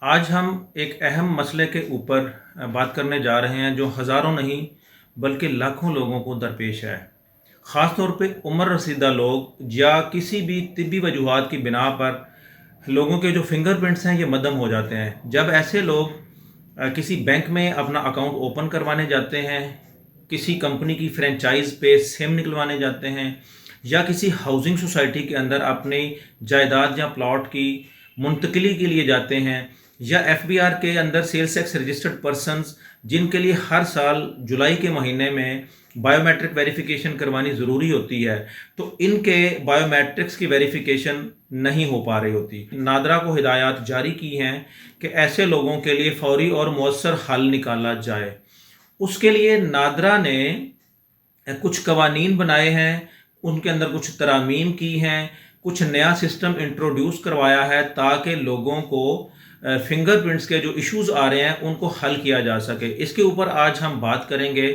आज हम एक अहम मसले के ऊपर बात करने जा रहे हैं जो हज़ारों नहीं बल्कि लाखों लोगों को दरपेश है। ख़ास तौर पे उम्र रसीदा लोग या किसी भी तिब्बी वजूहात की बिना पर लोगों के जो फिंगरप्रिंट्स हैं ये मद्दम हो जाते हैं। जब ऐसे लोग किसी बैंक में अपना अकाउंट ओपन करवाने जाते हैं, किसी कंपनी की फ्रेंचाइज पे सिम निकलवाने जाते हैं या किसी हाउसिंग सोसाइटी के अंदर अपनी जायदाद या प्लॉट की मुंतकिली के लिए जाते हैं, या एफबीआर के अंदर सेल्स टैक्स रजिस्टर्ड पर्सनस जिनके लिए हर साल जुलाई के महीने में बायोमेट्रिक वेरिफिकेशन करवानी ज़रूरी होती है, तो इनके बायोमेट्रिक्स की वेरिफिकेशन नहीं हो पा रही होती। नादरा को हिदायत जारी की हैं कि ऐसे लोगों के लिए फौरी और मौसर हल निकाला जाए। उसके लिए नादरा ने कुछ कवानीन बनाए हैं, उनके अंदर कुछ तरामीम की हैं, कुछ नया सिस्टम इंट्रोड्यूस करवाया है ताकि लोगों को फिंगरप्रिंट्स के जो इश्यूज़ आ रहे हैं उनको हल किया जा सके। इसके ऊपर आज हम बात करेंगे।